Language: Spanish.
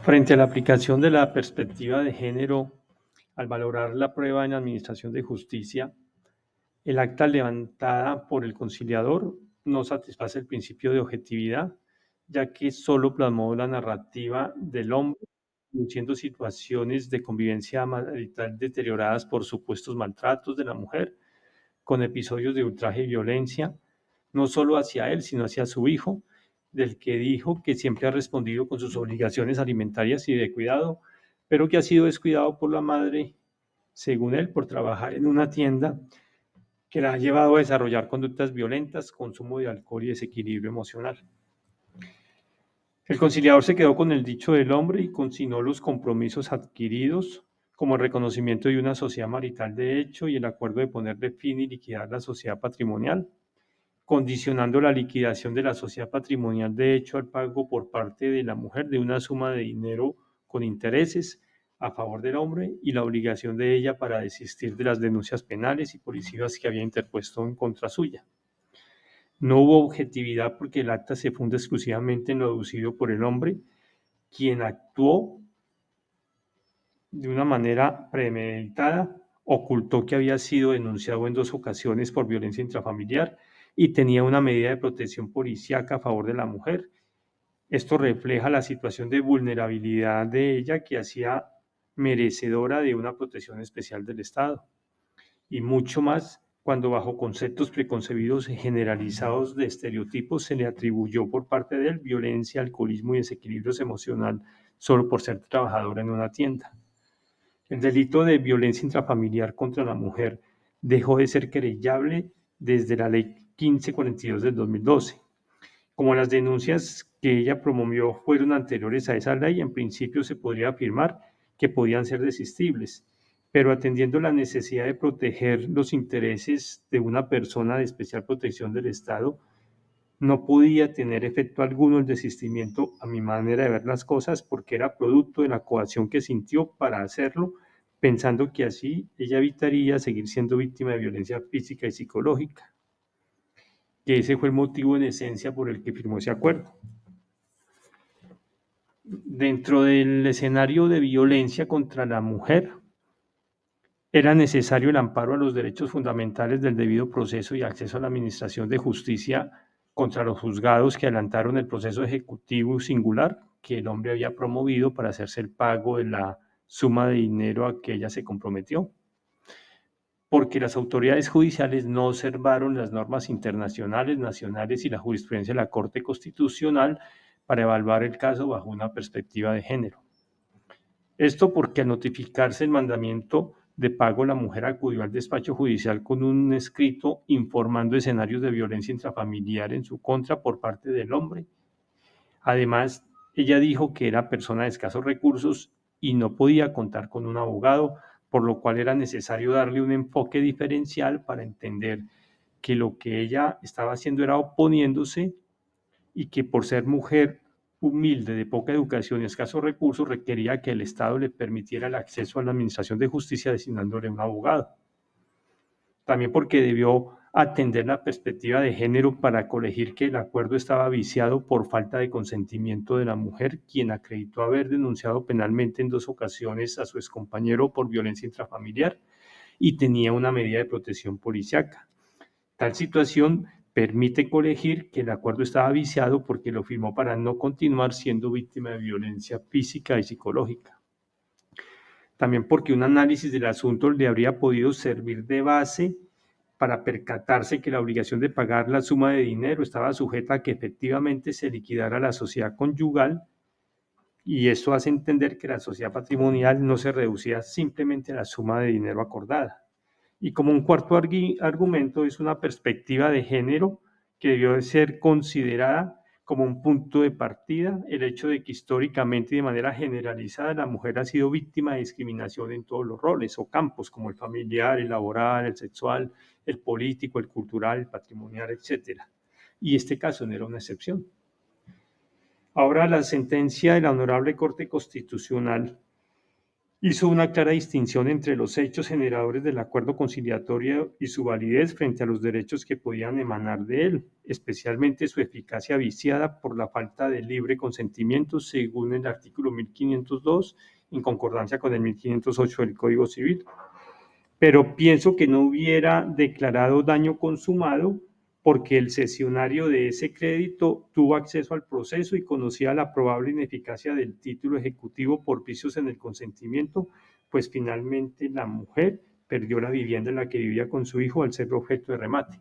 Frente a la aplicación de la perspectiva de género, al valorar la prueba en Administración de Justicia, el acta levantada por el conciliador no satisface el principio de objetividad, ya que solo plasmó la narrativa del hombre, induciendo situaciones de convivencia marital deterioradas por supuestos maltratos de la mujer, con episodios de ultraje y violencia, no solo hacia él, sino hacia su hijo, del que dijo que siempre ha respondido con sus obligaciones alimentarias y de cuidado, pero que ha sido descuidado por la madre, según él, por trabajar en una tienda que la ha llevado a desarrollar conductas violentas, consumo de alcohol y desequilibrio emocional. El conciliador se quedó con el dicho del hombre y consignó los compromisos adquiridos como el reconocimiento de una sociedad marital de hecho y el acuerdo de ponerle fin y liquidar la sociedad patrimonial, condicionando la liquidación de la sociedad patrimonial de hecho al pago por parte de la mujer de una suma de dinero con intereses a favor del hombre y la obligación de ella para desistir de las denuncias penales y policivas que había interpuesto en contra suya. No hubo objetividad porque el acta se funda exclusivamente en lo deducido por el hombre, quien actuó de una manera premeditada, ocultó que había sido denunciado en 2 ocasiones por violencia intrafamiliar y tenía una medida de protección policíaca a favor de la mujer. Esto refleja la situación de vulnerabilidad de ella que hacía merecedora de una protección especial del Estado. Y mucho más cuando bajo conceptos preconcebidos y generalizados de estereotipos se le atribuyó por parte de él violencia, alcoholismo y desequilibrios emocional solo por ser trabajadora en una tienda. El delito de violencia intrafamiliar contra la mujer dejó de ser querellable desde la Ley 1542 del 2012. Como las denuncias que ella promovió fueron anteriores a esa ley, en principio se podría afirmar que podían ser desistibles, pero atendiendo la necesidad de proteger los intereses de una persona de especial protección del Estado, no podía tener efecto alguno el desistimiento a mi manera de ver las cosas porque era producto de la coacción que sintió para hacerlo, pensando que así ella evitaría seguir siendo víctima de violencia física y psicológica, que ese fue el motivo en esencia por el que firmó ese acuerdo. Dentro del escenario de violencia contra la mujer, era necesario el amparo a los derechos fundamentales del debido proceso y acceso a la administración de justicia contra los juzgados que adelantaron el proceso ejecutivo singular que el hombre había promovido para hacerse el pago de la suma de dinero a que ella se comprometió, porque las autoridades judiciales no observaron las normas internacionales, nacionales y la jurisprudencia de la Corte Constitucional para evaluar el caso bajo una perspectiva de género. Esto porque al notificarse el mandamiento de pago, la mujer acudió al despacho judicial con un escrito informando escenarios de violencia intrafamiliar en su contra por parte del hombre. Además, ella dijo que era persona de escasos recursos y no podía contar con un abogado, por lo cual era necesario darle un enfoque diferencial para entender que lo que ella estaba haciendo era oponiéndose y que por ser mujer humilde, de poca educación y escasos recursos, requería que el Estado le permitiera el acceso a la administración de justicia designándole un abogado. También porque debió atender la perspectiva de género para colegir que el acuerdo estaba viciado por falta de consentimiento de la mujer, quien acreditó haber denunciado penalmente en 2 ocasiones a su excompañero por violencia intrafamiliar y tenía una medida de protección policiaca. Tal situación permite colegir que el acuerdo estaba viciado porque lo firmó para no continuar siendo víctima de violencia física y psicológica. También porque un análisis del asunto le habría podido servir de base para percatarse que la obligación de pagar la suma de dinero estaba sujeta a que efectivamente se liquidara la sociedad conyugal, y esto hace entender que la sociedad patrimonial no se reducía simplemente a la suma de dinero acordada. Y como un cuarto argumento es una perspectiva de género que debió de ser considerada como un punto de partida, el hecho de que históricamente y de manera generalizada la mujer ha sido víctima de discriminación en todos los roles o campos, como el familiar, el laboral, el sexual, el político, el cultural, el patrimonial, etcétera. Y este caso no era una excepción. Ahora la sentencia de la Honorable Corte Constitucional Hizo una clara distinción entre los hechos generadores del acuerdo conciliatorio y su validez frente a los derechos que podían emanar de él, especialmente su eficacia viciada por la falta de libre consentimiento según el artículo 1502, en concordancia con el 1508 del Código Civil. Pero pienso que no hubiera declarado daño consumado porque el cesionario de ese crédito tuvo acceso al proceso y conocía la probable ineficacia del título ejecutivo por vicios en el consentimiento, pues finalmente la mujer perdió la vivienda en la que vivía con su hijo al ser objeto de remate.